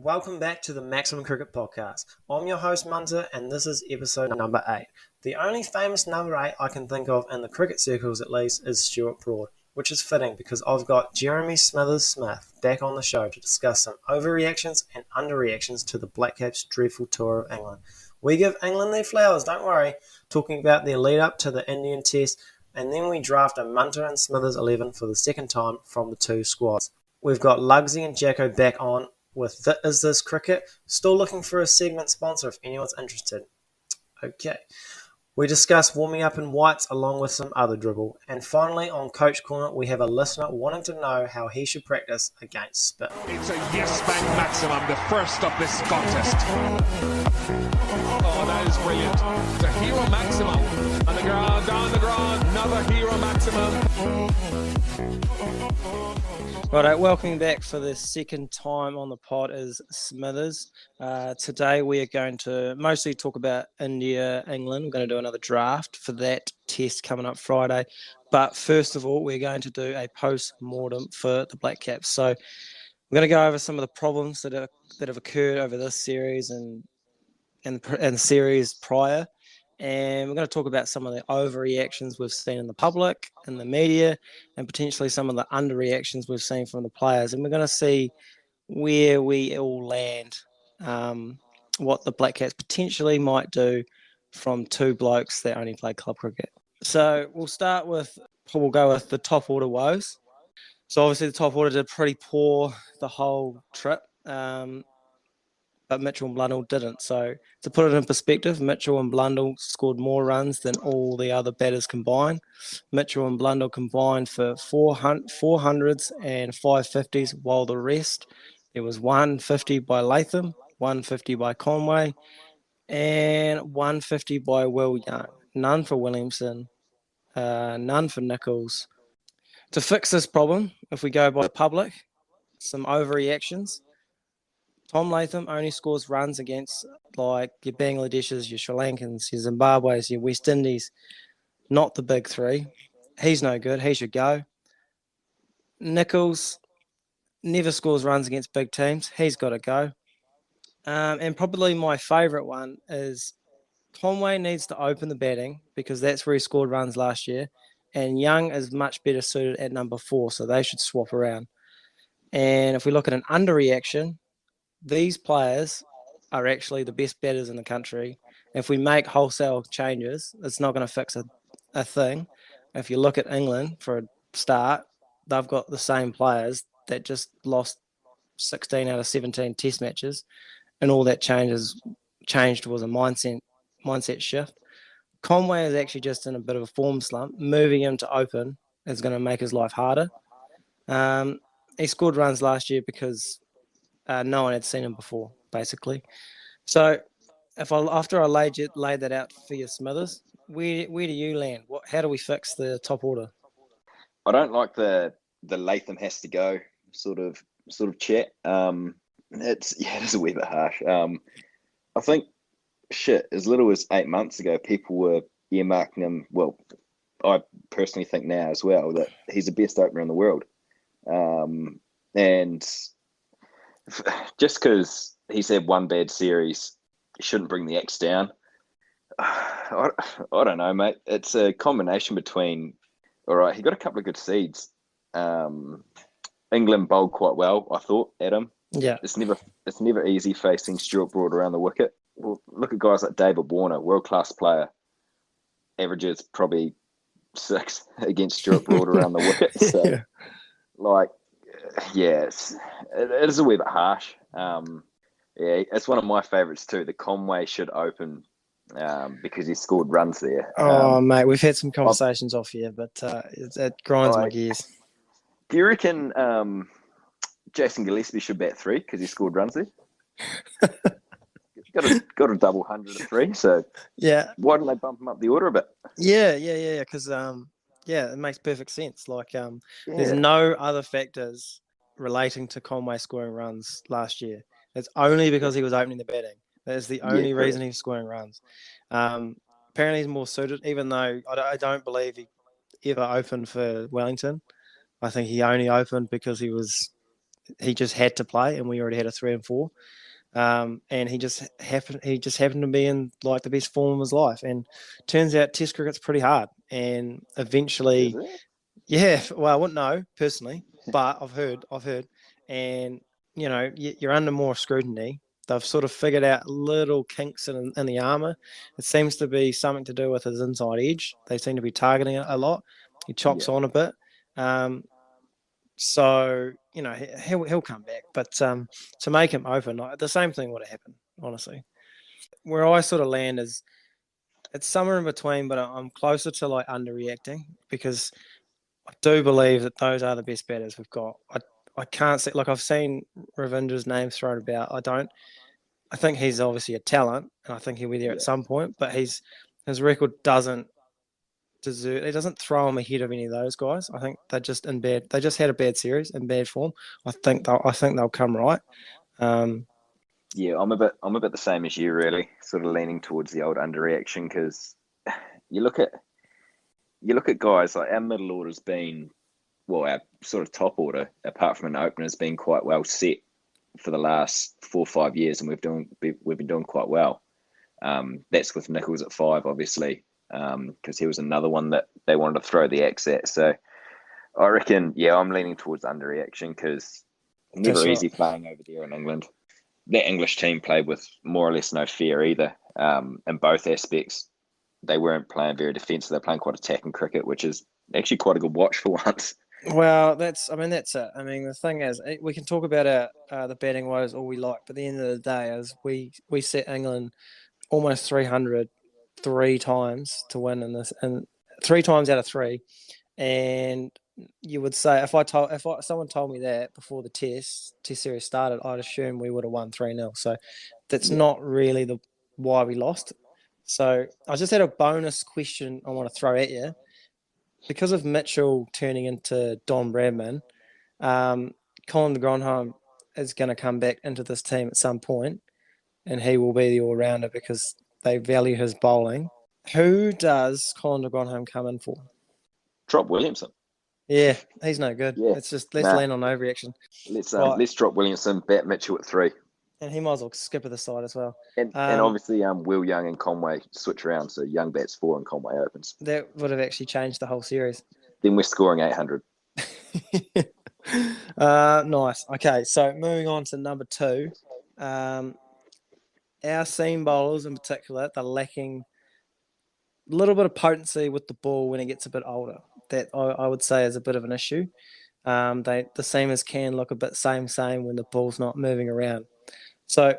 Welcome back to the Maximum Cricket Podcast. I'm your host Munter, and this is episode number 8. The only famous number 8 I can think of in the cricket circles at least is Stuart Broad, which is fitting because I've got Jeremy Smith back on the show to discuss some overreactions and underreactions to the Blackcaps' dreadful tour of England. We give England their flowers, don't worry, talking about their lead up to the Indian Test, and then we draft a Munter and Smithers 11 for the second time from the two squads. We've got Lugsy and Jacko back on with Is This Cricket, still looking for a segment sponsor if anyone's interested. Okay. We discuss warming up in whites along with some other dribble. And finally, on Coach Corner, we have a listener wanting to know how he should practice against spin. It's a yes bank maximum, the first of this contest. Oh, that is brilliant. It's a hero maximum. On the ground, down the ground, another hero maximum. Right, welcome back for the second time on the pod is Smithers. Today we are going to mostly talk about India, England. We're going to do another draft for that test coming up Friday. But first of all, we're going to do a post-mortem for the Blackcaps. So we're going to go over some of the problems that have occurred over this series and series prior. And we're going to talk about some of the overreactions we've seen in the public, in the media, and potentially some of the underreactions we've seen from the players. And we're going to see where we all land, what the Blackcaps potentially might do from two blokes that only play club cricket. So we'll go with the top order woes. So obviously the top order did pretty poor the whole trip. But Mitchell and Blundell didn't. So to put it in perspective, Mitchell and Blundell scored more runs than all the other batters combined. Mitchell and Blundell combined for 400s and 550s, while the rest, there was 150 by Latham, 150 by Conway, and 150 by Will Young. None for Williamson, none for Nichols. To fix this problem, if we go by the public, some overreactions. Tom Latham only scores runs against like your Bangladeshis, your Sri Lankans, your Zimbabwe's, your West Indies, not the big three. He's no good. He should go. Nichols never scores runs against big teams. He's got to go. And probably my favourite one is Conway needs to open the batting because that's where he scored runs last year. And Young is much better suited at number 4, so they should swap around. And if we look at an underreaction, these players are actually the best batters in the country. If we make wholesale changes, it's not going to fix a thing. If you look at England for a start, they've got the same players that just lost 16 out of 17 test matches, and all that changed was a mindset shift. Conway is actually just in a bit of a form slump. Moving him to open is going to make his life harder. He scored runs last year because no one had seen him before, basically. So, after I laid that out for you, Smithers, where do you land? How do we fix the top order? I don't like the Latham has to go sort of chat. It is a wee bit harsh. I think as little as 8 months ago, people were earmarking him. Well, I personally think now as well that he's the best opener in the world, and just because he's had one bad series, he shouldn't bring the axe down. I don't know, mate. It's a combination between, all right, he got a couple of good seeds. England bowled quite well, I thought, Adam. Yeah. It's never easy facing Stuart Broad around the wicket. Well, look at guys like David Warner, world-class player. Averages probably 6 against Stuart Broad around the wicket. So, it is a wee bit harsh. It's one of my favourites too. The Conway should open because he scored runs there. Mate, we've had some conversations off here, but it grinds my gears. Do you reckon Jason Gillespie should bat 3 because he scored runs there? got a double 100 of 3. So yeah, why don't they bump him up the order a bit? Yeah. Because it makes perfect sense. There's no other factors relating to Conway scoring runs last year. It's only because he was opening the batting. That is the only reason he's scoring runs. Apparently he's more suited, even though I don't believe he ever opened for Wellington. I think he only opened because he was he just had to play, and we already had a 3 and 4. And he just happened to be in like the best form of his life. And turns out Test cricket's pretty hard. And eventually, yeah, well, I wouldn't know personally, but I've heard, and you're under more scrutiny. They've sort of figured out little kinks in the armor. It seems to be something to do with his inside edge. They seem to be targeting it a lot. He chops on a bit. So he'll come back, but to make him open, the same thing would have happened. Honestly, where I sort of land is it's somewhere in between, but I'm closer to like underreacting because I do believe that those are the best batters we've got. I can't see, like, I've seen Ravindra's name thrown about. I think he's obviously a talent, and I think he'll be there at some point, but his record doesn't deserve. It doesn't throw him ahead of any of those guys. I think they're just in bad. They just had a bad series in bad form. I think they'll come right. Yeah, I'm a bit the same as you, really. Sort of leaning towards the old underreaction because you look at guys like our middle order's been, well, our sort of top order, apart from an opener, has been quite well set for the last 4 or 5 years, and we've been doing quite well. That's with Nichols at 5, obviously, because he was another one that they wanted to throw the axe at. So I reckon, I'm leaning towards underreaction because never easy playing over there in England. That English team played with more or less no fear either. In both aspects, they weren't playing very defensive. They're playing quite attacking cricket, which is actually quite a good watch for once. Well, that's it. I mean, the thing is, we can talk about the batting woes all we like, but at the end of the day, is we set England almost 300 3 times to win in this, and 3 times out of 3. And you would say if someone told me that before the test series started, I'd assume we would have won 3-0. So that's not really why we lost. So I just had a bonus question I want to throw at you. Because of Mitchell turning into Don Bradman, Colin de Grandhomme is going to come back into this team at some point, and he will be the all-rounder because they value his bowling. Who does Colin de Grandhomme come in for? Drop Williamson. Yeah, he's no good. Yeah. Let's land on overreaction. Let's drop Williamson, bat Mitchell at 3. And he might as well skip at the side as well. And obviously Will Young and Conway switch around, so Young bats 4 and Conway opens. That would have actually changed the whole series. Then we're scoring 800. Nice. Okay, so moving on to number 2. Our seam bowlers in particular, they're lacking a little bit of potency with the ball when it gets a bit older. That I would say is a bit of an issue. The seamers can look a bit same when the ball's not moving around. So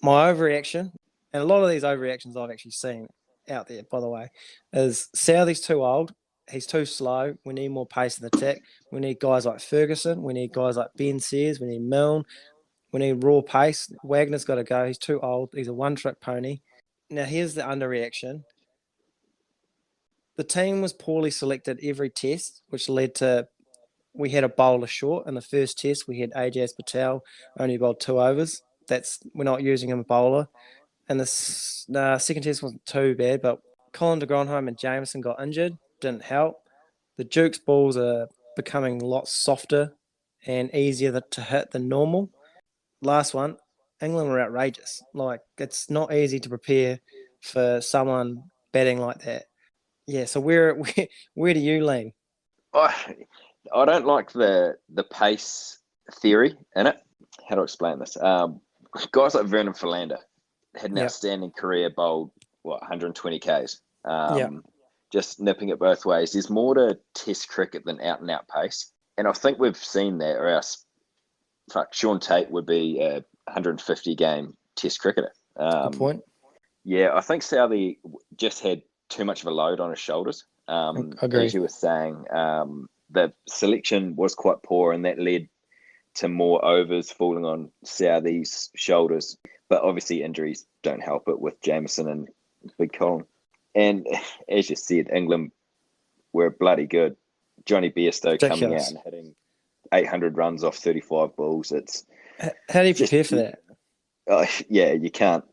my overreaction, and a lot of these overreactions I've actually seen out there, by the way, is Southey's too old. He's too slow. We need more pace in the attack. We need guys like Ferguson. We need guys like Ben Sears. We need Milne. We need raw pace. Wagner's got to go. He's too old. He's a one-trick pony. Now, here's the underreaction. The team was poorly selected every test, which led to we had a bowler short. In the first test, we had Ajaz Patel, only bowled 2 overs. We're not using him a bowler. And the second test wasn't too bad, but Colin de Grandhomme and Jameson got injured. Didn't help. The Duke's balls are becoming a lot softer and easier to hit than normal. Last one, England were outrageous. Like, it's not easy to prepare for someone batting like that. Yeah, so where do you lean? I don't like the pace theory in it. How do I explain this? Guys like Vernon Philander had an outstanding career, bowled 120 Ks. Just nipping it both ways. There's more to Test cricket than out and out pace, and I think we've seen that. Or else, Sean Tate would be a 150 game Test cricketer. Good point. Yeah, I think Southey just had too much of a load on his shoulders. Agreed. As you were saying, the selection was quite poor, and that led to more overs falling on Southey's shoulders. But obviously, injuries don't help it with Jameson and Big Colin. And as you said, England were bloody good. Johnny Bairstow coming out and hitting 800 runs off 35 balls. How do you prepare for that? Yeah, you can't.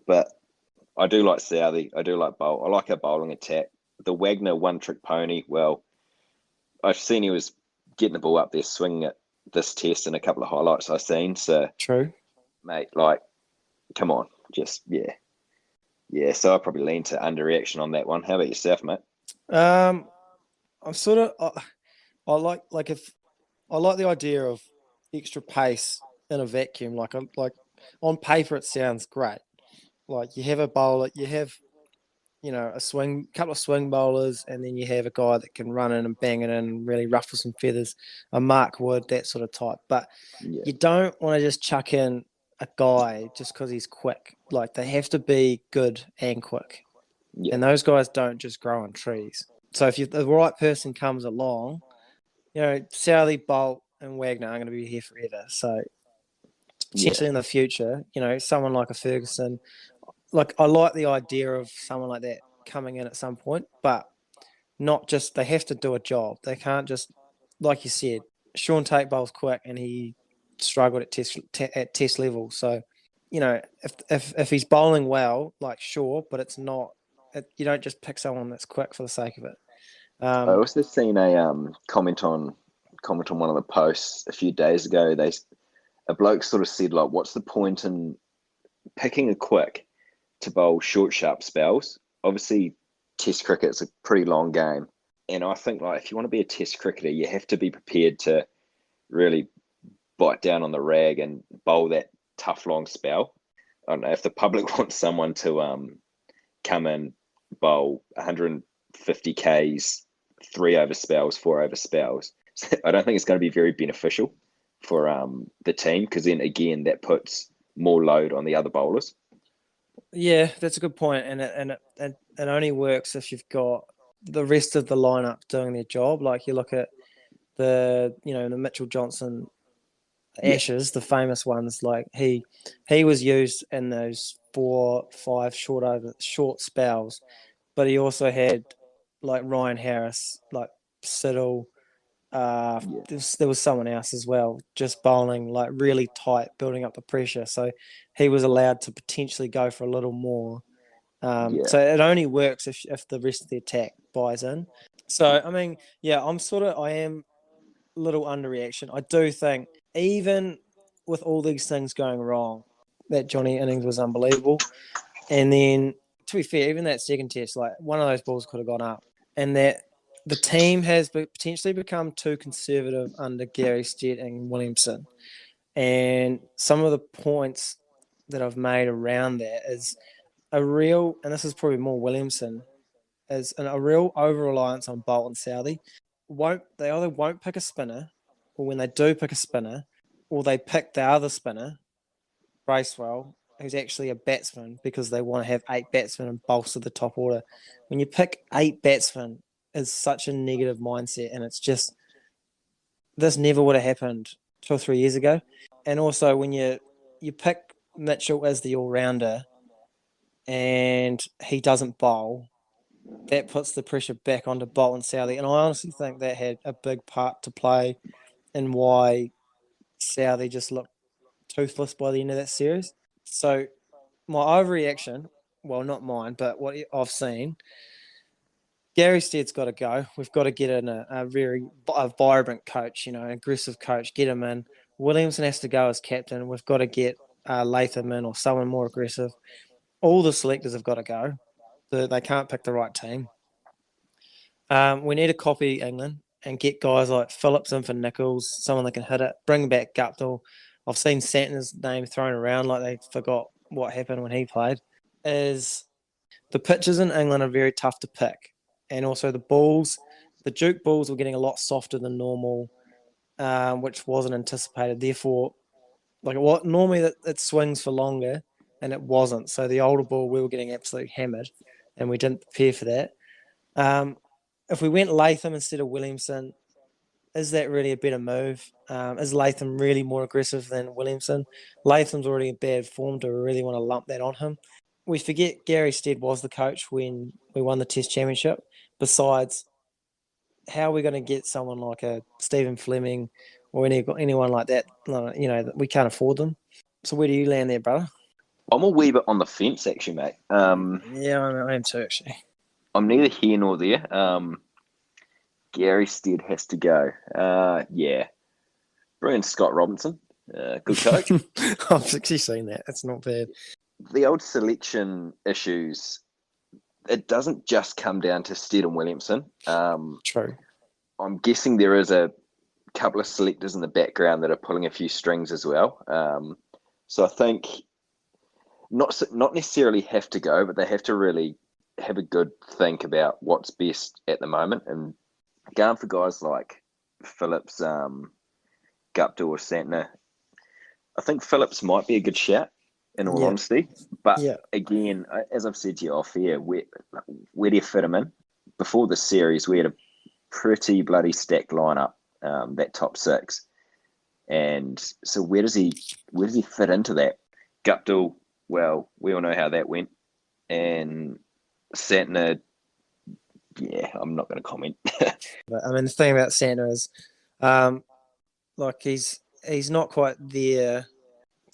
But I do like Southey. I do like bowl. I like our bowling attack. The Wagner one-trick pony, well, I've seen he was getting the ball up there, swinging it this test and a couple of highlights I've seen. So, True. mate, like, come on, just yeah. So I probably lean to underreaction on that one. How about yourself, mate? I'm sort of I like if I like the idea of extra pace in a vacuum. Like on paper, it sounds great. Like you have a bowler, you have a couple of swing bowlers, and then you have a guy that can run in and bang it in and really ruffle some feathers, a Mark Wood, that sort of type. But Yeah, you don't want to just chuck in a guy just because he's quick. Like they have to be good and quick, yeah, and those guys don't just grow on trees. So if the right person comes along, Southey, Bolt, and Wagner are going to be here forever. So yeah. potentially in the future, someone like a Ferguson, like I like the idea of someone like that coming in at some point, but not just they have to do a job. They can't just, like you said, Sean Tate bowls quick and he struggled at test level. So, if he's bowling well, like sure, but it's not. You don't just pick someone that's quick for the sake of it. I also seen a comment on one of the posts a few days ago. A bloke sort of said like, "What's the point in picking a quick to bowl short, sharp spells?" Obviously, Test cricket's a pretty long game, and I think like if you want to be a Test cricketer, you have to be prepared to really bite down on the rag and bowl that tough long spell. I don't know if the public wants someone to come in, bowl 150 Ks, 3 over spells, 4 over spells. So I don't think it's going to be very beneficial for the team because then again that puts more load on the other bowlers. Yeah, that's a good point, and it only works if you've got the rest of the lineup doing their job. Like you look at the Mitchell Johnson Yeah, Ashes, the famous ones. Like he was used in those 4-5 short spells, but he also had like Ryan Harris, like Siddle. yeah, There was someone else as well, just bowling like really tight, building up the pressure. So he was allowed to potentially go for a little more. yeah. So it only works if the rest of the attack buys in. So I mean, yeah, I am a little underreaction. I do think even with all these things going wrong, that Johnny innings was unbelievable. And then to be fair, even that second test, like one of those balls could have gone up, and that the team has potentially become too conservative under Gary Stead and Williamson. And some of the points that I've made around that is and this is probably more Williamson, is a real over reliance on Bolt and Southey. They either won't pick a spinner, or when they do pick a spinner, or they pick the other spinner, Bracewell, who's actually a batsman because they want to have 8 batsmen and bolster the top order. When you pick 8 batsmen, is such a negative mindset, and it's just this never would have happened 2 or 3 years ago. And also when you pick Mitchell as the all rounder and he doesn't bowl, that puts the pressure back onto Bolt and Southey. And I honestly think that had a big part to play in why Southey just looked toothless by the end of that series. So my overreaction, well, not mine, but what I've seen, Gary Stead's got to go. We've got to get in a very vibrant coach, aggressive coach, get him in. Williamson has to go as captain. We've got to get Latham in or someone more aggressive. All the selectors have got to go. They can't pick the right team. We need to copy England and get guys like Phillips in for Nichols, someone that can hit it. Bring back Guptill. I've seen Santner's name thrown around like they forgot what happened when he played. The pitches in England are very tough to pick. And also the Duke balls were getting a lot softer than normal, which wasn't anticipated. Therefore, normally it swings for longer, and it wasn't. So the older ball, we were getting absolutely hammered, and we didn't prepare for that. If we went Latham instead of Williamson, is that really a better move? Is Latham really more aggressive than Williamson? Latham's already in bad form. Do we really want to lump that on him? We forget Gary Stead was the coach when we won the Test Championship. Besides, how are we going to get someone like a Stephen Fleming or anyone like that? We can't afford them. So where do you land there, brother? I'm a wee bit on the fence actually, mate. Yeah, I am too, actually. I'm neither here nor there. Gary Stead has to go. Yeah. Bring in Scott Robinson, good coach. I've actually seen that. It's not bad. The old selection issues, it doesn't just come down to Stead and Williamson. True. I'm guessing there is a couple of selectors in the background that are pulling a few strings as well. So I think not necessarily have to go, but they have to really have a good think about what's best at the moment. And going for guys like Phillips, Guptill or Santner, I think Phillips might be a good shout, in all honesty. But again, as I've said to you off air, where do you fit him in? Before the series, we had a pretty bloody stacked lineup, that top six. And so where does he fit into that? Guptill, well, we all know how that went. And Santner, yeah, I'm not going to comment. But, I mean, the thing about Santner is, like he's not quite there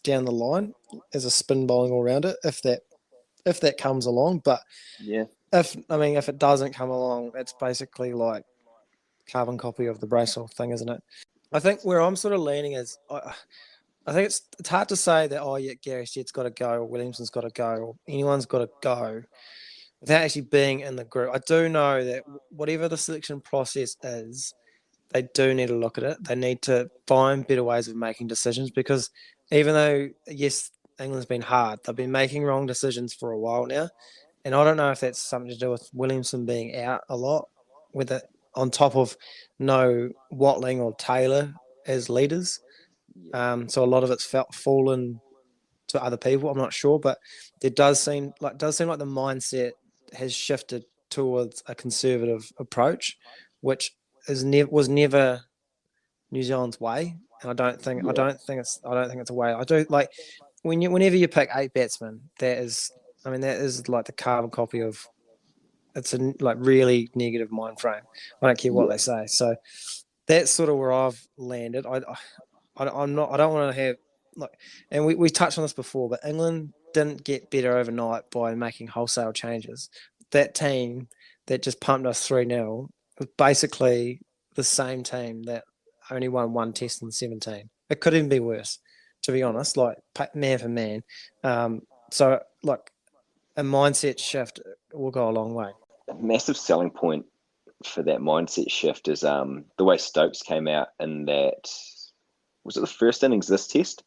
down the line as a spin bowling all rounder, if that comes along. But yeah, if it doesn't come along, it's basically like carbon copy of the Bracewell thing, isn't it? I think where I'm sort of leaning is, I think it's hard to say that Gary Stead's got to go or Williamson's got to go or anyone's got to go without actually being in the group. I do know that whatever the selection process is, they do need to look at it. They need to find better ways of making decisions, because even though, yes, England's been hard, they've been making wrong decisions for a while now. And I don't know if that's something to do with Williamson being out a lot, with it on top of no Watling or Taylor as leaders. So a lot of it's fallen to other people. I'm not sure, but it does seem like the mindset has shifted towards a conservative approach, which was never New Zealand's way. And I don't think it's a way. I do like whenever you pick 8 batsmen, that is like the carbon copy of, it's a like really negative mind frame. I don't care what they say. So that's sort of where I've landed. I don't want to have like, and we touched on this before, but England didn't get better overnight by making wholesale changes. That team that just pumped us 3-0 was basically the same team that only won one test in 17. It could even be worse, to be honest, like man for man. So like a mindset shift will go a long way. A massive selling point for that mindset shift is the way Stokes came out in that, was it the first innings this test?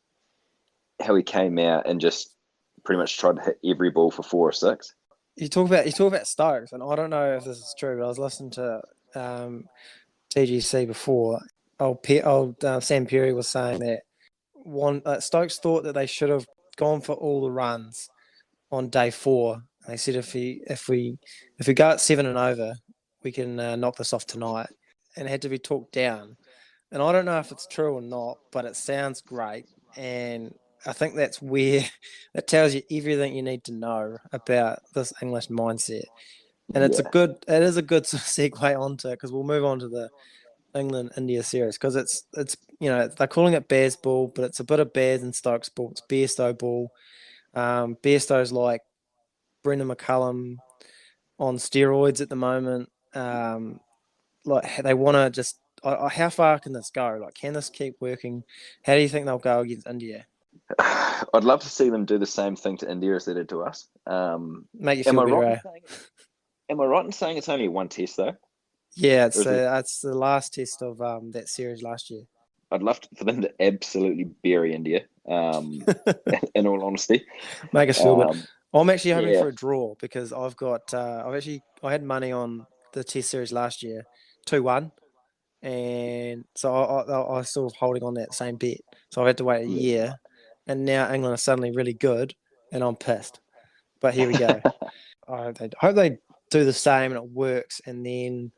How he came out and just pretty much tried to hit every ball for 4 or 6. You talk about Stokes, and I don't know if this is true, but I was listening to TGC before. Sam Perry was saying that Stokes thought that they should have gone for all the runs on day 4. They said if we go at 7 and over, we can knock this off tonight, and it had to be talked down. And I don't know if it's true or not, but it sounds great, and I think that's where that tells you everything you need to know about this English mindset. And it is a good sort of segue onto it, because we'll move on to the England-India series, because it's they're calling it BAZ Ball, but it's a bit of BAZ and Stokes Ball. It's Bairstow Ball. Bairstow's like Brendan McCullum on steroids at the moment. Like they want to just, how far can this go? Like, can this keep working? How do you think they'll go against India? I'd love to see them do the same thing to India as they did to us. Make you feel better. Am I right in saying it's only one test though? Yeah, it's the last test of that series last year. I'd love for them to absolutely bury India. In all honesty, make us feel better. I'm actually hoping for a draw, because I've got I had money on the test series last year, 2-1, and so I was sort of holding on that same bet. So I've had to wait a year, and now England are suddenly really good, and I'm pissed. But here we go. I hope they do the same and it works, and then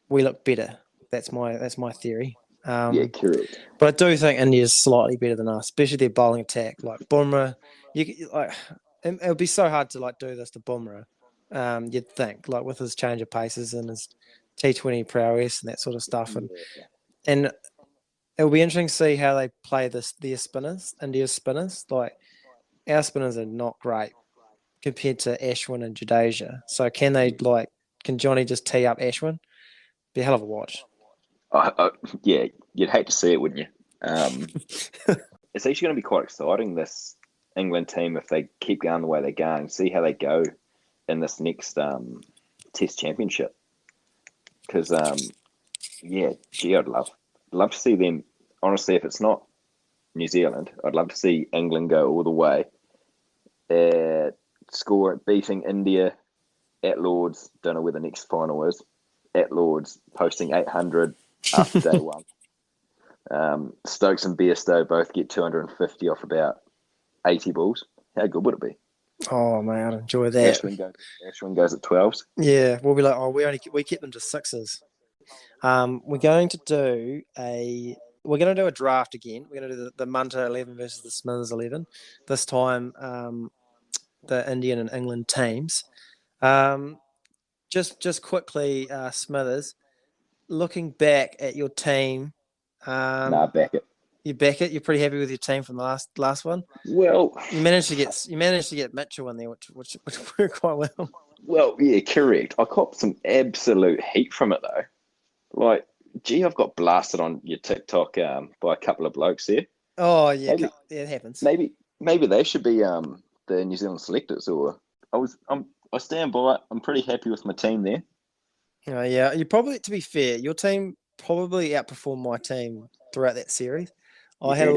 we look better. That's my theory. Correct. But I do think India's slightly better than us, especially their bowling attack. Like Bumrah, it would be so hard to like do this to Bumrah. You'd think, like with his change of paces and his T20 prowess and that sort of stuff, and it'll be interesting to see how they play their spinners, India's spinners. Like our spinners are not great compared to Ashwin and Jadeja. So can Johnny just tee up Ashwin? Be a hell of a watch. Yeah, you'd hate to see it, wouldn't you? It's actually going to be quite exciting, this England team, if they keep going the way they're going. See how they go in this next Test Championship. Because, gee, I'd love to see them. Honestly, if it's not New Zealand, I'd love to see England go all the way. Score beating India at Lords. Don't know where the next final is. At Lords, posting 800 after day one. Stokes and Bairstow both get 250 off about 80 balls. How good would it be? Oh man, I'd enjoy that. Ashwin goes at 12s. Yeah, we'll be like, oh, we kept them to 6s. We're going to do a draft again. We're going to do the Munter 11 versus the Smithers 11. This time, the Indian and England teams. Just quickly, Smithers, looking back at your team. Back it. You back it. You're pretty happy with your team from the last one. Well, you managed to get Mitchell in there, which worked quite well. Well, yeah, correct. I copped some absolute heat from it though. Like, gee, I've got blasted on your TikTok by a couple of blokes there. Oh yeah, it happens. Maybe they should be the New Zealand selectors. Or I stand by it. I'm pretty happy with my team there. Yeah. You probably, to be fair, your team probably outperformed my team throughout that series. I had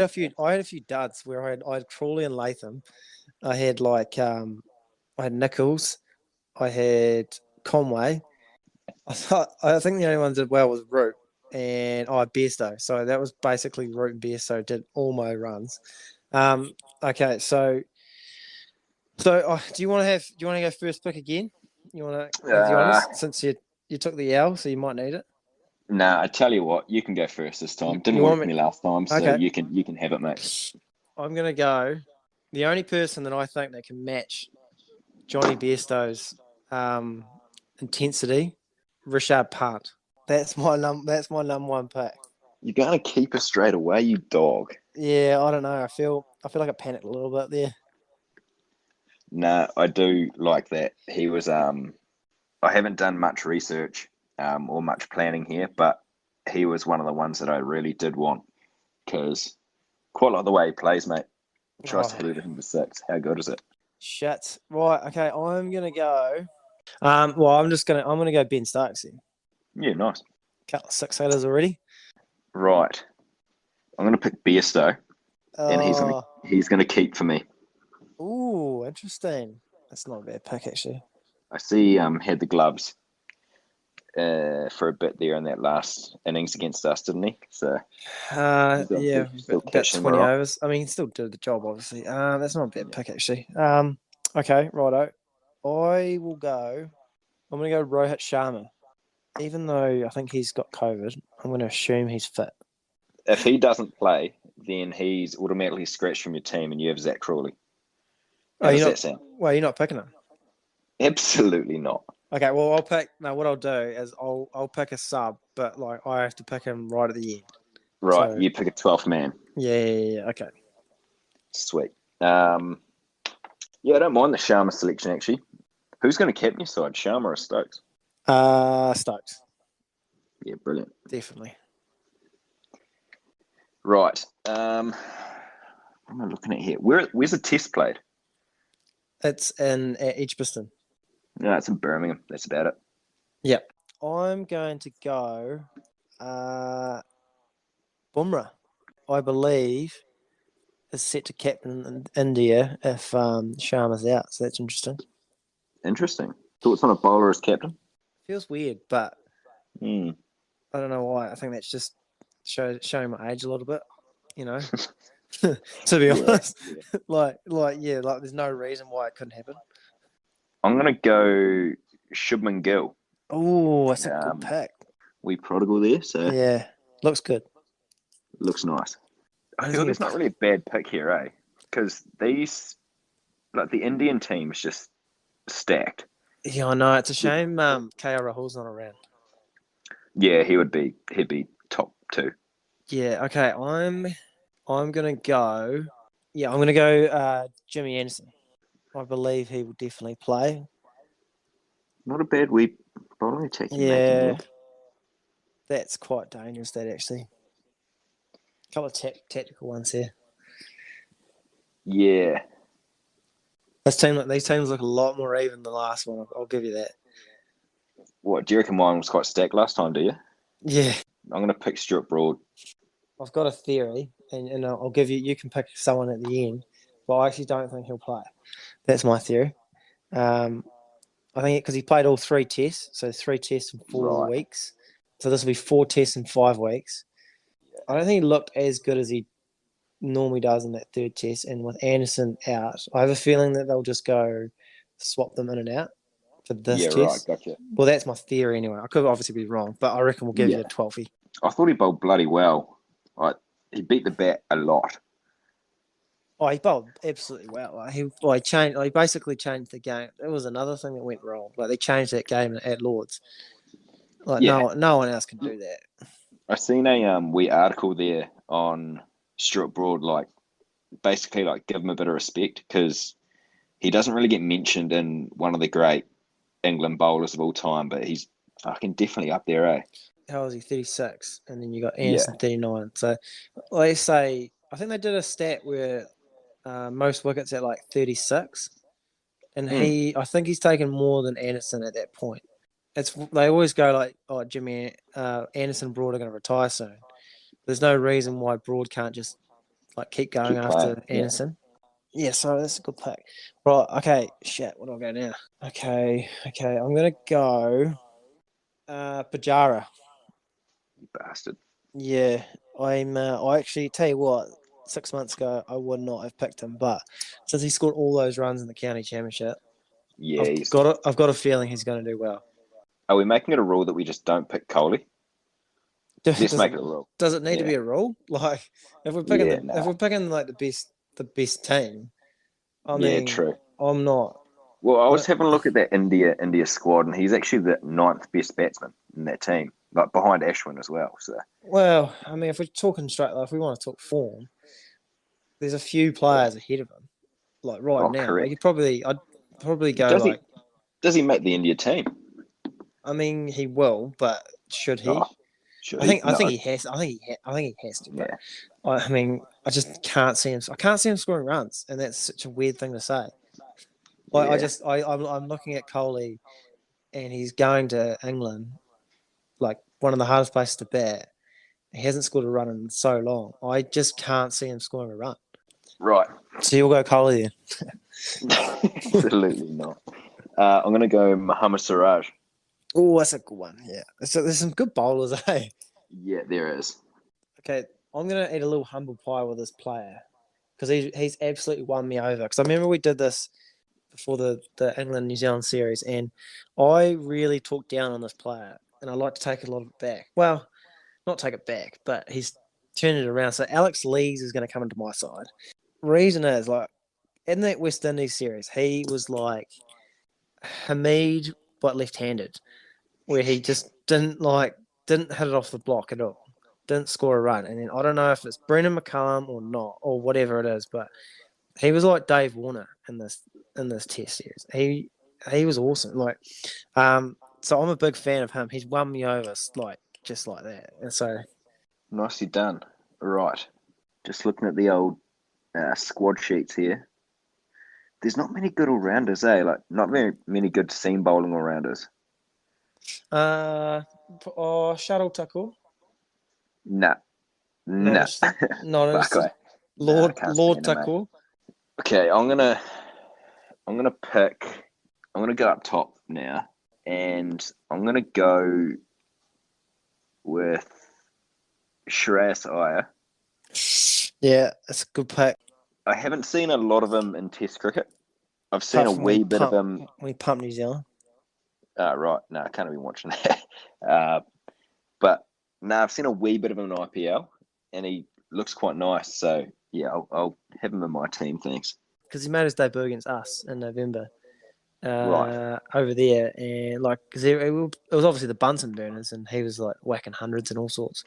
a few duds where I had Crawley and Latham. I had I had Nichols. I had Conway. I think the only one that did well was Root and I had Bairstow. So that was basically Root and Bairstow did all my runs. Okay, so do you want to go first pick again? You want to have the honors since you took the L, so you might need it. Nah, I tell you what, you can go first this time. Didn't work for me last time, so okay. you can have it, mate. I'm gonna go. The only person that I think that can match Johnny Bairstow's intensity, Richard Pant. That's my number one pick. You're gonna keep us straight away, you dog. Yeah, I don't know. I feel like I panicked a little bit there. No, I do like that. He was I haven't done much research or much planning here, but he was one of the ones that I really did want because quite like the way he plays, mate. Tries to hit everything to 6. How good is it? Shit. Right. Okay. I'm gonna go. I'm gonna go Ben Stokes here. Yeah, nice. Couple of 6-hitters already. Right. I'm gonna pick Bairstow, and he's gonna keep for me. Ooh, interesting. That's not a bad pick actually. I see he had the gloves for a bit there in that last innings against us, didn't he? So yeah, about 20 overs. I mean, he still did the job, obviously. That's not a bad pick actually. Okay, righto. I'm gonna go Rohit Sharma. Even though I think he's got COVID, I'm gonna assume he's fit. If he doesn't play, then he's automatically scratched from your team, and you have Zach Crawley. How does that sound? Well, you're not picking him. Absolutely not. Okay, well, I'll pick. No, what I'll do is I'll pick a sub, but I have to pick him right at the end. Right, so, you pick a 12th man. Yeah. Okay. Sweet. Yeah, I don't mind the Sharma selection actually. Who's going to captain your side, Sharma or Stokes? Stokes. Yeah, brilliant. Definitely. Right. What am I looking at here? Where's the test played? It's in Edgbaston. No, it's in Birmingham. That's about it. Yep. I'm going to go Bumrah. I believe is set to captain in India if Sharma's out. So that's interesting. Interesting. Thoughts on a bowler as captain? Feels weird, but I don't know why. I think that's just showing my age a little bit, you know. To be honest, yeah. There's no reason why it couldn't happen. I'm gonna go Shubman Gill. Oh, that's a good pick. We prodigal there, so yeah, looks good. Looks nice. I feel it's not really a bad pick here, eh? Because these, like the Indian team, is just stacked. Yeah, I know. It's a shame KL Rahul's not around. Yeah, he'd be top 2. Yeah. Okay. I'm gonna go. Yeah, I'm gonna go Jimmy Anderson. I believe he will definitely play. Not a bad wee bowling attack. Yeah, that's quite dangerous. That actually. couple of tactical ones here. Yeah. These teams look a lot more even than the last one. I'll give you that. What, do you reckon mine was quite stacked last time, do you? Yeah. I'm going to pick Stuart Broad. I've got a theory, and I'll give you. You can pick someone at the end, but I actually don't think he'll play. That's my theory. I think because he played all 3 tests, so 3 tests in 4 Right. weeks. So this will be 4 tests in 5 weeks. I don't think he looked as good as he normally does in that 3rd test. And with Anderson out, I have a feeling that they'll just go swap them in and out for this Yeah, test. right, gotcha. Well, that's my theory anyway. I could obviously be wrong, but I reckon we'll give you a 12-y. I thought he bowled bloody well. He beat the bat a lot. Oh, he bowled absolutely well. He basically changed the game. It was another thing that went wrong. Like they changed that game at Lords. Like no one else can do that. I seen a wee article there on Stuart Broad, like basically like give him a bit of respect because he doesn't really get mentioned in one of the great England bowlers of all time, but he's fucking definitely up there, eh? How was he? 36, and then you got Anderson 39. So let's say I think they did a stat where most wickets at like 36, and I think he's taken more than Anderson at that point. They always go like, oh, Jimmy Anderson and Broad are going to retire soon. There's no reason why Broad can't just like keep going after Anderson. Yeah, so that's a good pick. Right, okay, shit, what do I go now? Okay, I'm going to go Pajara. You bastard. Yeah, I actually tell you what, 6 months ago I would not have picked him, but since he scored all those runs in the county championship, I've got a feeling he's going to do well. Are we making it a rule that we just don't pick Coley? Let's make it a rule. Does it need to be a rule? Like if we're picking like the best team, I mean, true. I'm not. Well, I was having a look at that India squad, and he's actually the 9th best batsman in that team, like behind Ashwin as well. So, well, I mean, if we're talking straight, like if we want to talk form, there's a few players ahead of him, like now. Correct. Like I'd probably go does he make the India team? I mean, he will, but should he? I think he has. I think he has to. But I mean, I just can't see him. I can't see him scoring runs, and that's such a weird thing to say. Like I'm looking at Coley, and he's going to England, like one of the hardest places to bat. He hasn't scored a run in so long. I just can't see him scoring a run. Right. So you'll go Coley then? Absolutely not. I'm going to go Muhammad Siraj. Oh, that's a good one. Yeah. So there's some good bowlers, eh? Yeah, there is. Okay, I'm going to eat a little humble pie with this player because he's absolutely won me over. Because I remember we did this before the England-New Zealand series, and I really talked down on this player, and I like to take a lot of it back. Well, not take it back, but he's turned it around. So Alex Lees is going to come into my side. Reason is, like, in that West Indies series, he was like Hamid, but left-handed, where he just didn't hit it off the block at all. Didn't score a run. And then I don't know if it's Brendan McCullum or not, or whatever it is, but he was like Dave Warner in this test series. He was awesome. Like, so I'm a big fan of him. He's won me over like just like that. And so nicely done. Right. Just looking at the old squad sheets here. There's not many good all-rounders, eh? Like, not very many good seam bowling all-rounders. Shuttle Tackle. Nah. Not interested. Lord Tackle. Okay, I'm gonna go up top now, and I'm gonna go with Shreyas Iyer. Yeah, it's a good pick. I haven't seen a lot of him in Test cricket. I've seen a wee bit of him when he pumped New Zealand. Right. No, I can't have been watching that. But no, I've seen a wee bit of him in IPL, and he looks quite nice. So yeah, I'll have him in my team. Thanks. Because he made his debut against us in November, right over there, and like because it was obviously the Bunsen burners, and he was like whacking hundreds and all sorts.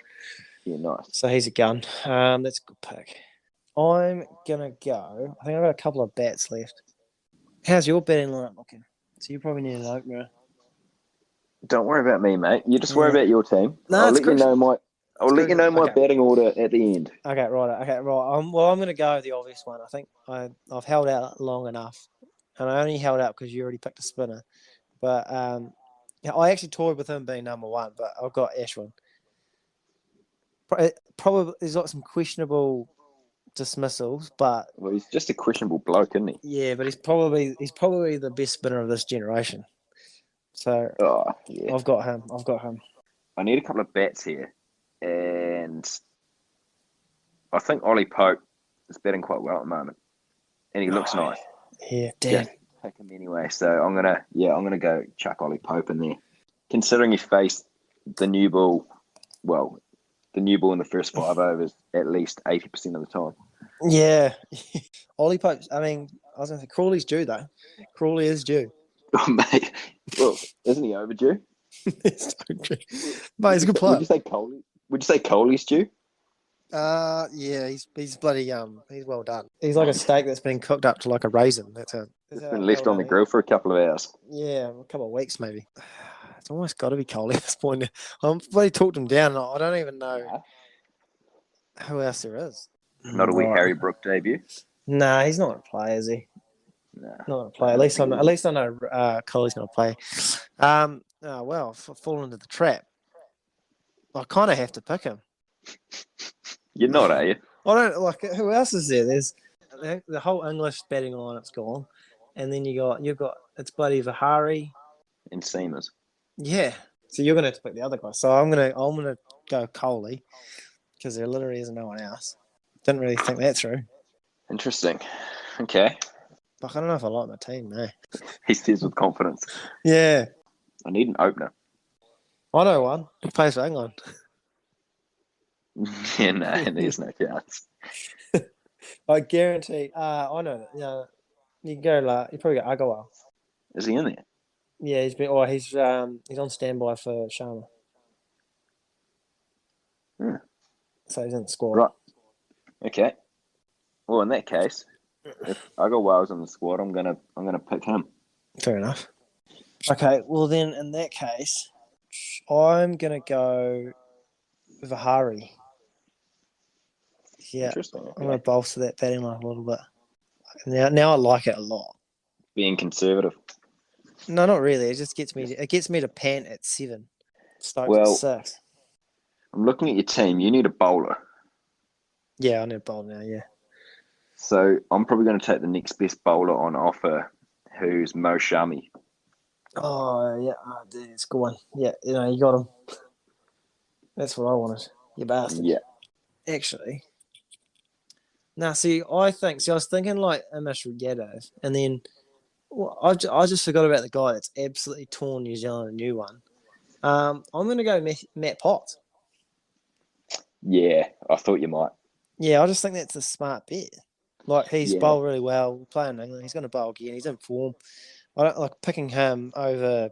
Yeah, nice. So he's a gun. That's a good pick. I'm gonna go. I think I've got a couple of bats left. How's your batting lineup looking? So you probably need an opener. Don't worry about me, mate. You just worry about your team. No, I'll let you know I'll let you know my batting order at the end. Okay, right. Okay, right. Well, I'm going to go with the obvious one. I think I've held out long enough, and I only held out because you already picked a spinner. But yeah, I actually toyed with him being number one, but I've got Ashwin. Probably he's got some questionable dismissals, but Well, he's just a questionable bloke, isn't he? yeah, but he's probably the best spinner of this generation. So yeah. I've got him. I need a couple of bats here, and I think Ollie Pope is batting quite well at the moment, and he looks nice. Yeah, damn. Just pick him anyway. So I'm gonna go chuck Ollie Pope in there, considering he faced the new ball. Well, the new ball in the first 5 overs at least 80% of the time. Yeah, Ollie Pope. I mean, I was going to say Crawley's due though. Crawley is due. Oh, mate. Well, isn't he overdue? It's so true. Mate, he's a good player. Would you say Coley's due? Yeah, he's bloody he's well done. He's like a steak that's been cooked up to like a raisin. That's been left on the grill for a couple of hours. Yeah, a couple of weeks maybe. It's almost got to be Coley at this point. I'm bloody talked him down. I don't even know who else there is. Not a wee Harry Brook debut. Nah, he's not going to play, is he? Nah. Not going to play. At least I know Coley's going to play. Well, fall into the trap. I kind of have to pick him. You're not, are you? I don't like. Who else is there? There's the whole English batting lineup's gone, and then you've got it's bloody Vihari and Seamers. Yeah, so you're gonna have to pick the other guy. So I'm gonna go Coley because there literally isn't no one else. Didn't really think that through. Interesting. Okay. But I don't know if I like my team. No. He says with confidence. Yeah. I need an opener. I know one. He plays for England. Yeah, no, there's no chance. I guarantee. I know that. Yeah, you can go. You probably go Agarwal. Is he in there? Yeah, he's on standby for Sharma. Yeah. So he's in the squad. Right. Okay. Well, in that case, if Agarwal's in the squad, I'm gonna pick him. Fair enough. Okay. Well, then in that case, I'm gonna go Vihari. Yeah, Interesting. Okay. I'm going to bolster that batting line a little bit. Now I like it a lot. Being conservative. No, not really. It just gets me. It gets me to pant at 7. Stoked Well, at 6. I'm looking at your team. You need a bowler. Yeah, I need a bowler now. Yeah. So I'm probably going to take the next best bowler on offer, who's Mo Shami. Oh yeah, dude, it's a good one. Yeah, you got him. That's what I wanted. You bastard. Yeah. Actually. Now, see, I was thinking like Amish Yadav, and then I just forgot about the guy that's absolutely torn New Zealand a new one. I'm going to go Matt Potts. Yeah, I thought you might. Yeah, I just think that's a smart bet. Like, he's bowled really well, playing in England. He's going to bowl again. He's in form. I don't like picking him over.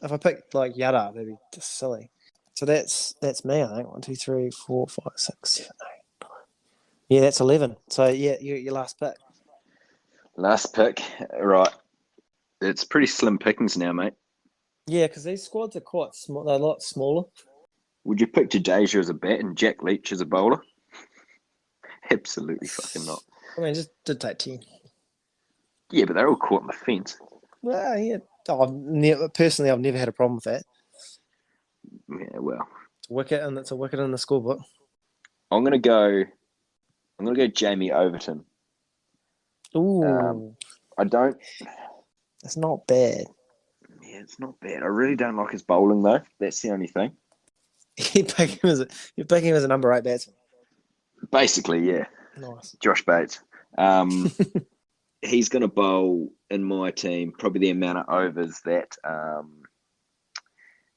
If I pick like Yadav, that'd be just silly. So that's me, I think. 1, 2, 3, 4, 5, 6, 7, 8, 9. Yeah, that's 11. So, yeah, your last pick. Last pick. Right. It's pretty slim pickings now, mate. Yeah, because these squads are quite small. They're a lot smaller. Would you pick Jadeja as a bat and Jack Leach as a bowler? Absolutely fucking not. I mean, just did take 10. Yeah, but they're all caught on the fence. Well, yeah. Personally, I've never had a problem with that. Yeah, well. It's a wicket in the scorebook. I'm gonna go Jamie Overton. Ooh. I don't. It's not bad. Yeah, it's not bad. I really don't like his bowling though. That's the only thing. You pick him as a number 8 batsman. Basically, yeah. Nice. Josh Bates. He's going to bowl in my team probably the amount of overs that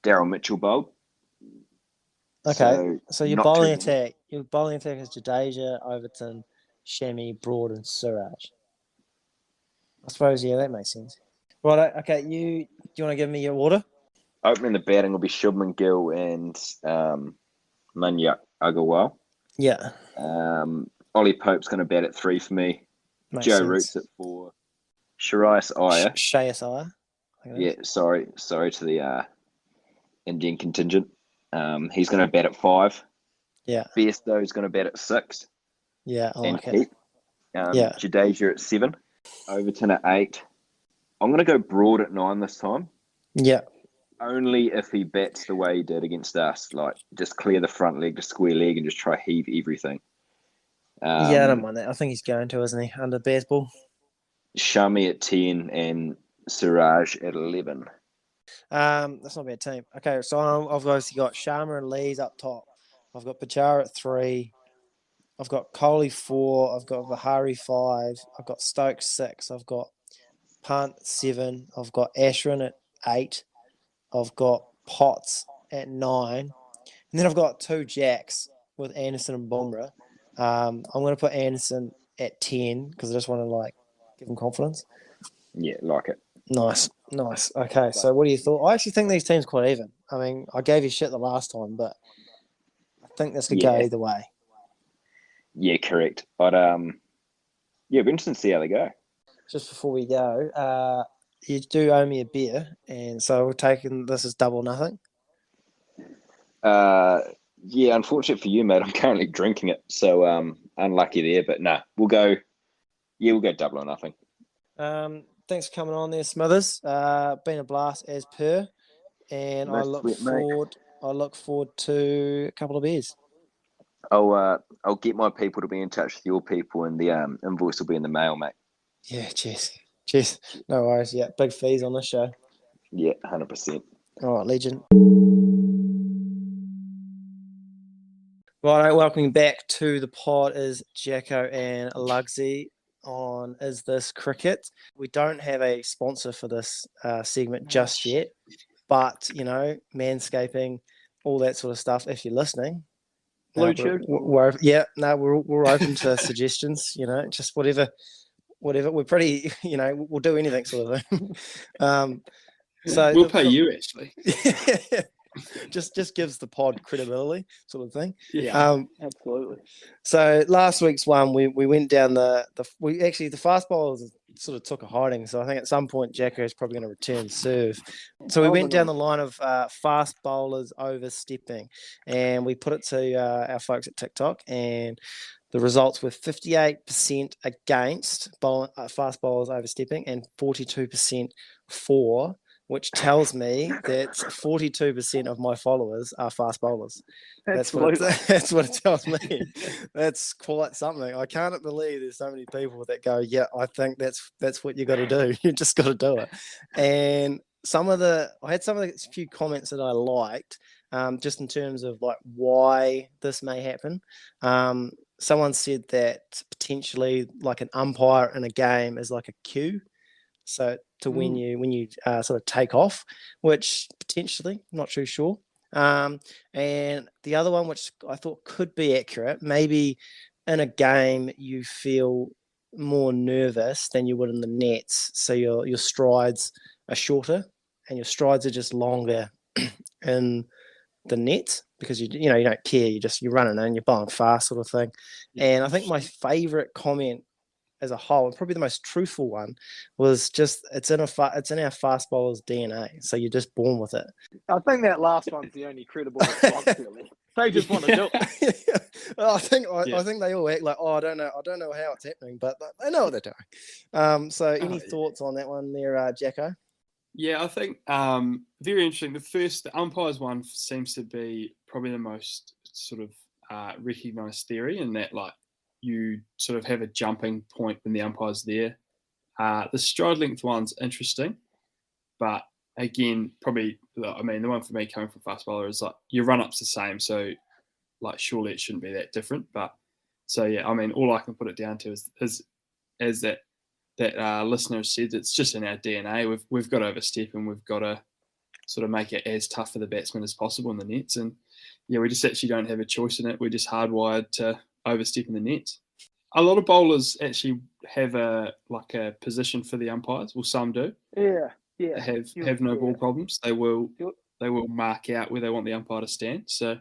Daryl Mitchell bowled. Okay, so your bowling attack is Jadeja, Overton, Shami, Broad, and Suraj. I suppose, yeah, that makes sense. Right, okay, do you want to give me your order? Opening the batting will be Shubman Gill and Manyak Agarwal. Yeah. Ollie Pope's going to bat at 3 for me. Makes Joe sense. Root's at 4. Sharice Iyer. Shayas Iyer. Yeah, sorry to the Indian contingent. He's going to bat at 5. Yeah. Bairstow's going to bat at 6. Yeah, I And like it. Heat. Yeah. Jadeja at 7. Overton at 8. I'm going to go Broad at 9 this time. Yeah. Only if he bats the way he did against us, like just clear the front leg to square leg and just try heave everything. Yeah, I don't mind that. I think he's going to, isn't he, under BAZ Ball? Shami at 10 and Siraj at 11. That's not a bad team. Okay, so I've obviously got Sharma and Lees up top. I've got Pachara at 3. I've got Kohli 4. I've got Vihari 5. I've got Stokes 6. I've got Punt 7. I've got Ashwin at 8. I've got Potts at 9. And then I've got 2 jacks with Anderson and Bumrah. I'm going to put Anderson at 10 because I just want to give him confidence. Yeah, like it. Nice. Okay, so what do you thought? I actually think these teams quite even. I mean, I gave you shit the last time, but I think this could go either way. Yeah, correct. But it'd be interesting to see how they go. Just before we go, you do owe me a beer, and so we're taking this as double nothing. Yeah, unfortunate for you, mate. I'm currently drinking it, so unlucky there. But nah, we'll go double or nothing. Thanks for coming on there, Smithers. Been a blast as per, and Nice I look sweet, mate. forward to a couple of beers. I'll get my people to be in touch with your people, and the invoice will be in the mail, mate. Yeah, cheers. No worries. Yeah, big fees on this show. Yeah, 100%. All right, legend. Right, welcome back to the pod is Jacko and Lugsy on Is This Cricket. We don't have a sponsor for this segment just yet, but, manscaping, all that sort of stuff, if you're listening. Bluetooth. We're open to suggestions, just whatever. We're pretty, we'll do anything sort of thing. So we'll pay you actually. just gives the pod credibility sort of thing. Yeah, absolutely. So last week's one, we went down the fast bowlers sort of took a hiding. So I think at some point Jacko is probably going to return serve. So we went down the line of fast bowlers overstepping, and we put it to our folks at TikTok, and the results were 58% against fast bowlers overstepping and 42% for, which tells me that 42% of my followers are fast bowlers. That's what it tells me. That's quite something. I can't believe there's so many people that go, yeah, I think that's what you got to do. You just got to do it. And I had some of the few comments that I liked, just in terms of why this may happen. Someone said that potentially an umpire in a game is like a cue. So when you sort of take off, which potentially, not too sure. And the other one, which I thought could be accurate, maybe in a game you feel more nervous than you would in the nets. So your strides are shorter and your strides are just longer in the net because you don't care. You're running and you're bowling fast sort of thing. And I think my favorite comment as a whole, and probably the most truthful one, was just it's in our fast bowlers' DNA. So you're just born with it. I think that last one's the only credible response, really. They just want to do it. I think they all act like, I don't know how it's happening, but they know what they're doing. So any thoughts on that one there, Jacko? Yeah, I think very interesting. The umpires one seems to be probably the most sort of recognised theory, in that you sort of have a jumping point when the umpire's there. The stride length one's interesting, but again, probably, the one for me coming from fast bowler is your run-up's the same, so surely it shouldn't be that different. But so yeah, all I can put it down to is as that listener said, it's just in our DNA. We've got to overstep, and we've got to sort of make it as tough for the batsman as possible in the nets. And yeah, we just actually don't have a choice in it. We're just hardwired to overstep in the nets. A lot of bowlers actually have a position for the umpires. Well, some do. Yeah. They have no ball problems. They will mark out where they want the umpire to stand. So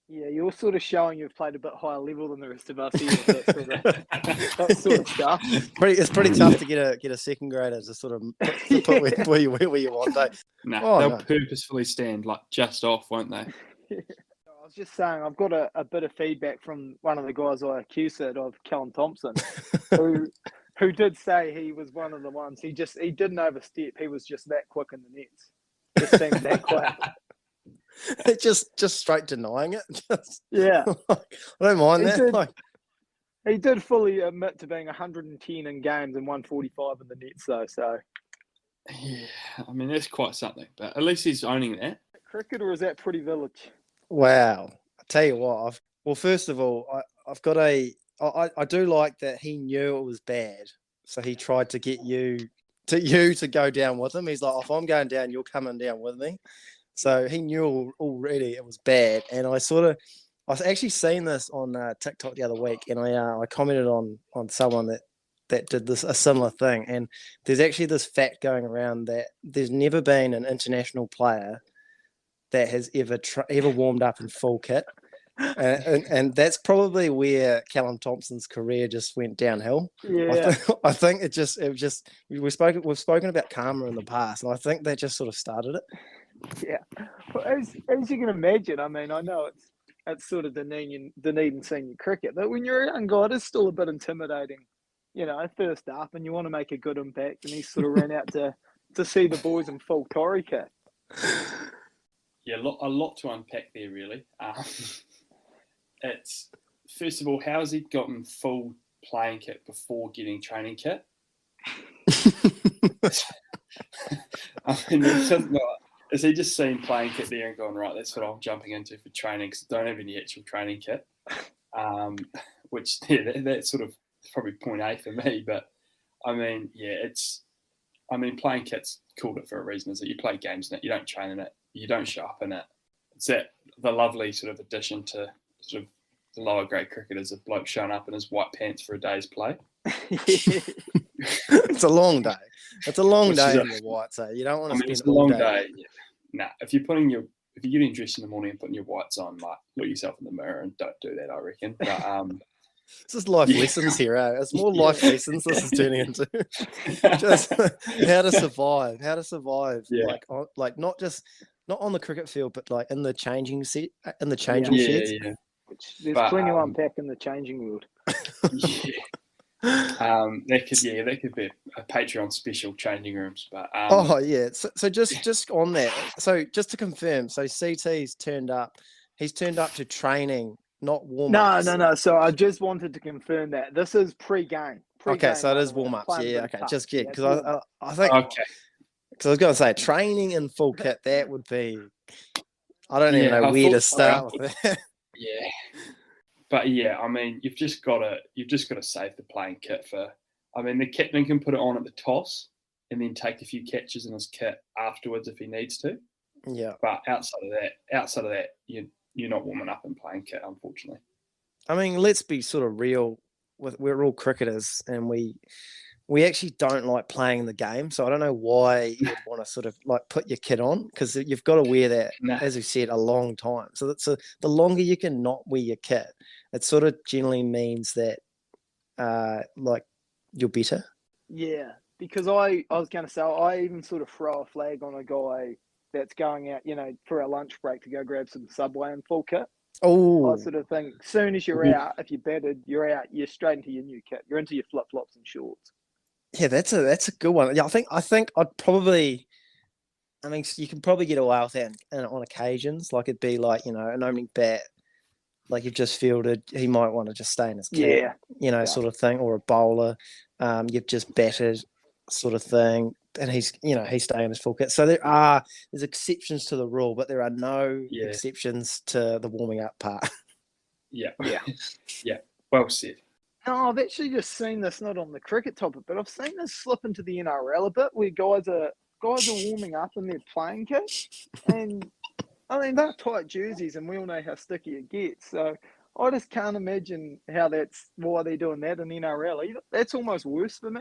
Yeah, you're sort of showing you've played a bit higher level than the rest of us here. With that sort of stuff. It's pretty tough to get a second grader to sort of put where you want. They'll purposefully stand like just off, won't they? I was just saying, I've got a bit of feedback from one of the guys I accused of, Callum Thompson, who did say he was one of the ones. He didn't overstep. He was just that quick in the nets. Just seemed that quick. just straight denying it. Yeah, I don't mind that. He did fully admit to being 110 in games and 145 in the nets, though. So yeah, I mean that's quite something. But at least he's owning that. Cricket, or is that Pretty Village? Wow, I tell you what. First of all, I've got I do like that he knew it was bad, so he tried to get you to go down with him. He's like, if I'm going down, you're coming down with me. So he knew already it was bad, and I actually seen this on TikTok the other week, and I commented on someone that did a similar thing, and there's actually this fact going around that there's never been an international player that has ever warmed up in full kit, and that's probably where Callum Thompson's career just went downhill. Yeah, I think it just we've spoken about karma in the past, and I think that just sort of started it. Yeah, well, as you can imagine, I mean, I know it's sort of Dunedin senior cricket, but when you're a young guy, it's still a bit intimidating, first up, and you want to make a good impact, and he sort of ran out to see the boys in full Tory kit. Yeah, a lot to unpack there, really. It's first of all, how has he gotten full playing kit before getting training kit? I mean, is he just seen playing kit there and gone, right, that's what I'm jumping into for training because I don't have any actual training kit? Which, yeah, that's sort of probably point A for me. But, I mean, yeah, playing kit's called it for a reason, is that you play games in it, you don't train in it, you don't show up in it. It's the lovely sort of addition to sort of the lower grade cricket is a bloke showing up in his white pants for a day's play. It's a long day. It's a long day in your whites. So you don't want to spend it's a long day. Yeah. Nah, if you're getting dressed in the morning and putting your whites on, like look yourself in the mirror and don't do that, I reckon. But this is life lessons here, eh? It's more life lessons this is turning into. Just how to survive. Yeah. Like not on the cricket field, but like in the changing sheds. Yeah. Which there's plenty to unpack in the changing world. Yeah. That could be a Patreon special, changing rooms. But so just on that. So just to confirm, so CT's turned up. He's turned up to training, not warm ups. No. So I just wanted to confirm that this is pre-game. Okay, so it is warm ups. Yeah, okay, just get because I think because I was going to say training in full kit. That would be. I don't even know where to start with that. Yeah. But yeah, I mean, you've just got to save the playing kit for. I mean, the captain can put it on at the toss and then take a few catches in his kit afterwards if he needs to. Yeah. But outside of that, you're not warming up in playing kit, unfortunately. I mean, let's be sort of real. We're all cricketers, and we actually don't like playing the game. So I don't know why you would want to sort of like put your kit on because you've got to wear that, as we said, a long time. So the longer you can not wear your kit, it sort of generally means that like you're better. Yeah, because I was going to say, I even sort of throw a flag on a guy that's going out, for a lunch break to go grab some Subway in full kit. Oh, I sort of think as soon as you're out, if you're battered, you're out, you're straight into your new kit. You're into your flip-flops and shorts. Yeah, that's a good one. Yeah, I think I'd probably. I mean, you can probably get away with that on occasions. Like it'd be like an opening bat, like you've just fielded. He might want to just stay in his kit, sort of thing, or a bowler. You've just batted, sort of thing, and he's staying in his full kit. So there's exceptions to the rule, but there are no exceptions to the warming up part. Yeah. Well said. No, I've actually just seen this, not on the cricket topic, but I've seen this slip into the NRL a bit where guys are warming up in their playing kit. And, I mean, they're tight jerseys and we all know how sticky it gets. So I just can't imagine why they're doing that in NRL. That's almost worse for me.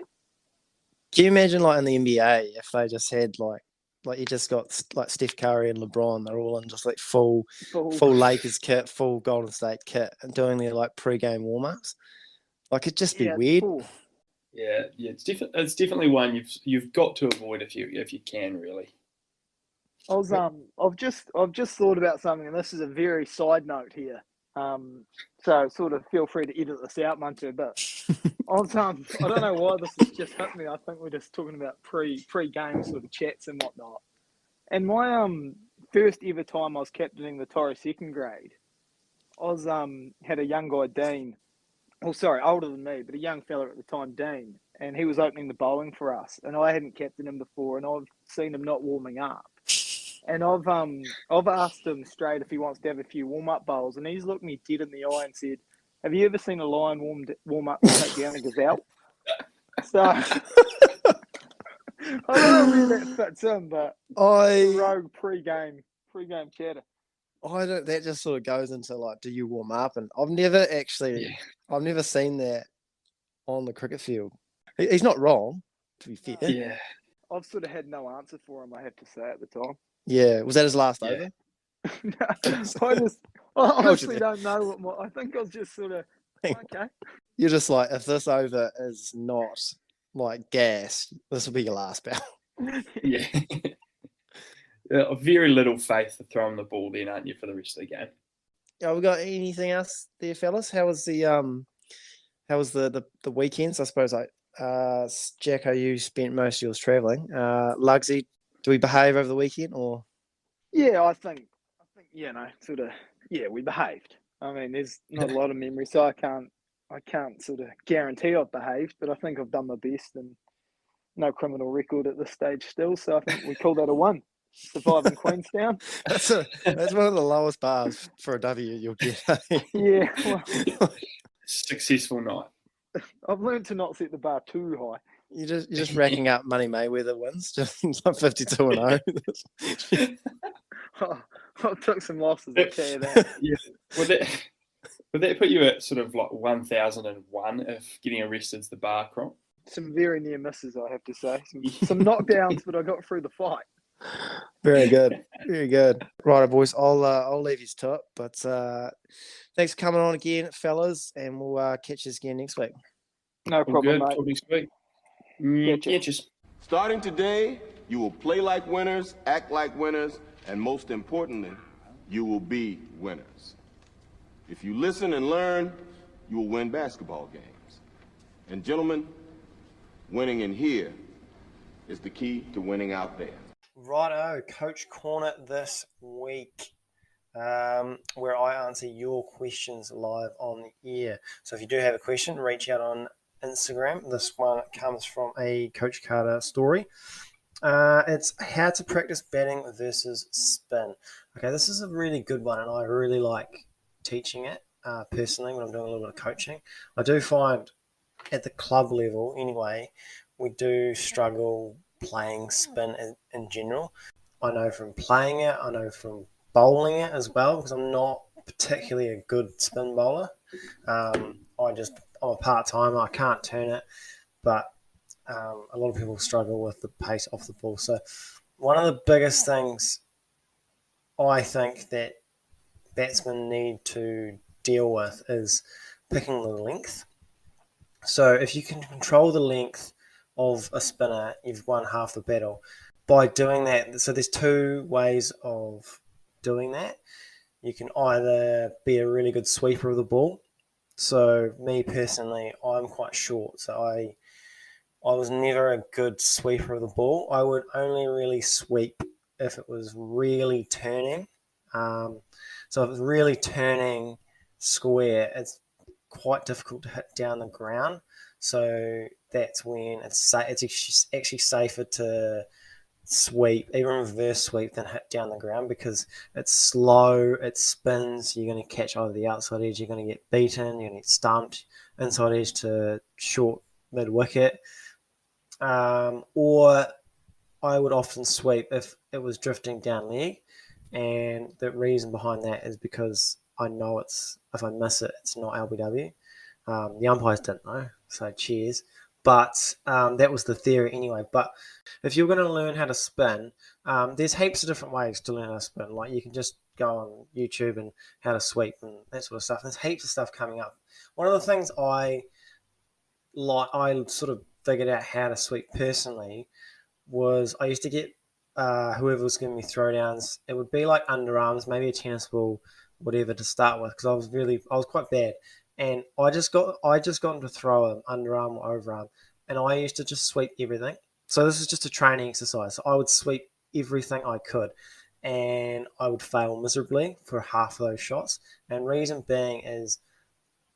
Can you imagine, like, in the NBA, if they just had, like, Like you just got like Steph Curry and LeBron. They're all in just like full Full- Lakers kit, full Golden State kit, and doing their like pre-game warm-ups. Like it'd just be Yeah, weird. cool. Yeah, it's definitely one you've got to avoid if you can really. I've just thought about something, and this is a very side note here. So sort of feel free to edit this out, Munter. But I don't know why this has just hit me. I think we're just talking about pre-game sort of chats and whatnot. And my first ever time I was captaining the Torres second grade, I was had a young guy, Dean. Oh, sorry, older than me, but a young fella at the time, Dean, and he was opening the bowling for us, and I hadn't captained him before, and I've seen him not warming up, and I've asked him straight if he wants to have a few warm up bowls, and he's looked me dead in the eye and said, "Have you ever seen a lion warm up to take down a gazelle?" So I don't know where that fits in, but rogue pre-game chatter. I don't. That just sort of goes into like, do you warm up? And I've never seen that on the cricket field. He's not wrong, to be fair. Yeah. I've sort of had no answer for him, I have to say, at the time. Yeah. Was that his last over? I honestly don't know I think I was just sort of okay. You're just like, if this over is not like gas, this will be your last bout. Yeah. Very little faith to throw him the ball then, aren't you, for the rest of the game? We got anything else there, fellas? How was the weekends? I suppose Jacko, you spent most of yours travelling. Lugsy, do we behave over the weekend or? Yeah, I think we behaved. I mean, there's not a lot of memory, so I can't sort of guarantee I've behaved, but I think I've done my best and no criminal record at this stage still. So I think we call that a win. Surviving Queenstown. That's one of the lowest bars for a W you'll get. Yeah, well, Successful night. I've learned to not set the bar too high. You're just racking up Money Mayweather wins, just like 52-0. I took some losses, I'll tell you that. Yeah. Would that put you at sort of like 1001 if getting arrested is the bar crop? Some very near misses, I have to say. Some knockdowns, but I got through the fight. Very good, very good. Right, boys, I'll leave you to it, but thanks for coming on again, fellas, and we'll catch you again next week. No problem, mate. Till next week. Catches. Starting today, you will play like winners, act like winners, and most importantly, you will be winners. If you listen and learn, you will win basketball games. And gentlemen, winning in here is the key to winning out there. Righto, Coach Corner this week, where I answer your questions live on the air. So if you do have a question, reach out on Instagram. This one comes from a Coach Carter story. It's how to practice batting versus spin. Okay, this is a really good one, and I really like teaching it personally when I'm doing a little bit of coaching. I do find at the club level, anyway, we do struggle playing spin in general. I know from playing it, I know from bowling it as well, because I'm not particularly a good spin bowler. I'm a part-timer, I can't turn it, but a lot of people struggle with the pace off the ball. So one of the biggest things I think that batsmen need to deal with is picking the length. So if you can control the length of a spinner, you've won half the battle. By doing that, so there's two ways of doing that. You can either be a really good sweeper of the ball. So me personally, I'm quite short, so I was never a good sweeper of the ball. I would only really sweep if it was really turning. So if it's really turning square, it's quite difficult to hit down the ground. So that's when it's actually safer to sweep, even reverse sweep, than hit down the ground, because it's slow, it spins, you're going to catch either the outside edge, you're going to get beaten, you're going to get stumped, inside edge to short mid-wicket. Or I would often sweep if it was drifting down leg, and the reason behind that is because I know if I miss it, it's not LBW. The umpires didn't know, so cheers. But that was the theory anyway. But if you're going to learn how to spin, there's heaps of different ways to learn how to spin. Like you can just go on YouTube and how to sweep and that sort of stuff. There's heaps of stuff coming up. One of the things I sort of figured out how to sweep personally was I used to get whoever was giving me throwdowns. It would be like underarms, maybe a tennis ball, whatever to start with, because I was quite bad, and I just got them to throw them underarm or overarm, and I used to just sweep everything. So this is just a training exercise. So I would sweep everything I could, and I would fail miserably for half of those shots. And reason being is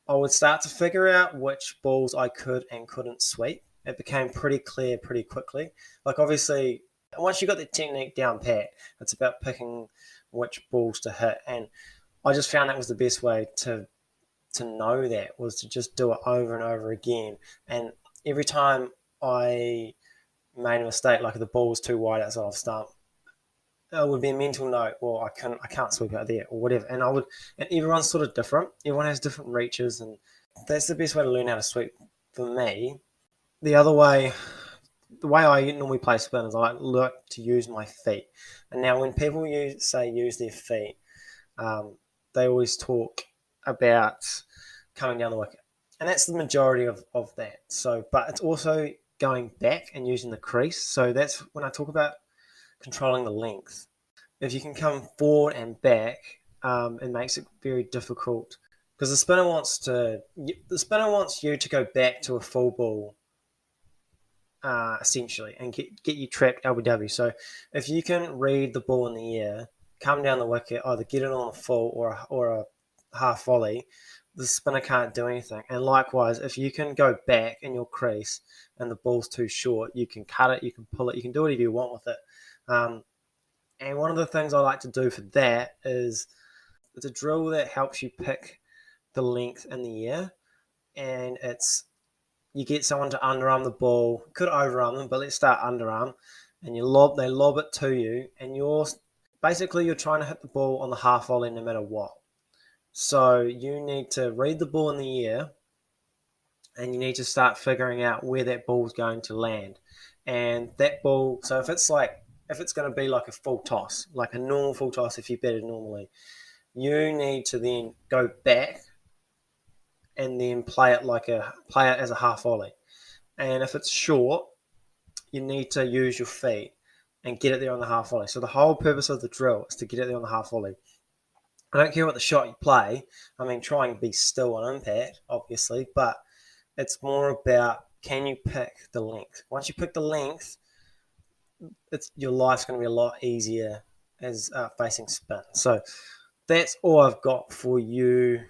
I would start to figure out which balls I could and couldn't sweep. It became pretty clear pretty quickly. Like obviously, once you got the technique down pat, it's about picking which balls to hit. And I just found that was the best way to know that, was to just do it over and over again. And every time I made a mistake, like if the ball was too wide outside of stump, it would be a mental note, well, I can't sweep out there or whatever. And everyone's sort of different. Everyone has different reaches, and that's the best way to learn how to sweep for me. The way I normally play spin is I like to use my feet. And now when people use their feet, they always talk about coming down the wicket. And that's the majority of that. So, but it's also going back and using the crease. So that's when I talk about controlling the length. If you can come forward and back, it makes it very difficult, because the spinner wants you to go back to a full ball, essentially, and get you trapped LBW. So if you can read the ball in the air, come down the wicket, either get it on a full or a half volley, the spinner can't do anything. And likewise, if you can go back in your crease and the ball's too short, you can cut it, you can pull it, you can do whatever you want with it. And one of the things I like to do for that is it's a drill that helps you pick the length in the air, and you get someone to underarm the ball, could overarm them, but let's start underarm, and they lob it to you, and you're trying to hit the ball on the half volley no matter what. So you need to read the ball in the air, and you need to start figuring out where that ball's going to land. And that ball, so if it's going to be like a full toss, like a normal full toss, if you batted normally, you need to then go back and then play it as a half volley. And if it's short, you need to use your feet and get it there on the half volley. So the whole purpose of the drill is to get it there on the half volley. I don't care what the shot you play. I mean, try and be still on impact, obviously, but it's more about, can you pick the length? Once you pick the length, your life's going to be a lot easier as facing spin. So that's all I've got for you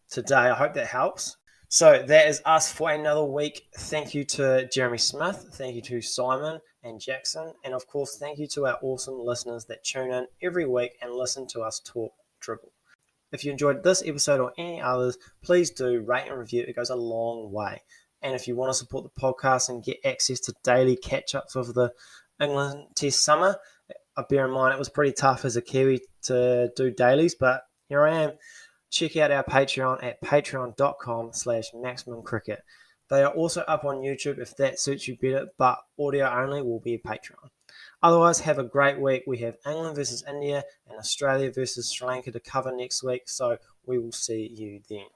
today. I hope that helps. So that is us for another week. Thank you to Jeremy Smith. Thank you to Simon and Jackson. And of course, thank you to our awesome listeners that tune in every week and listen to us talk dribble. If you enjoyed this episode or any others, please do rate and review. It goes a long way. And if you want to support the podcast and get access to daily catch-ups of the England Test summer, bear in mind it was pretty tough as a Kiwi to do dailies, but here I am. Check out our Patreon at patreon.com/maximumcricket. They are also up on YouTube if that suits you better, but audio only will be a Patreon. Otherwise, have a great week. We have England versus India and Australia versus Sri Lanka to cover next week, so we will see you then.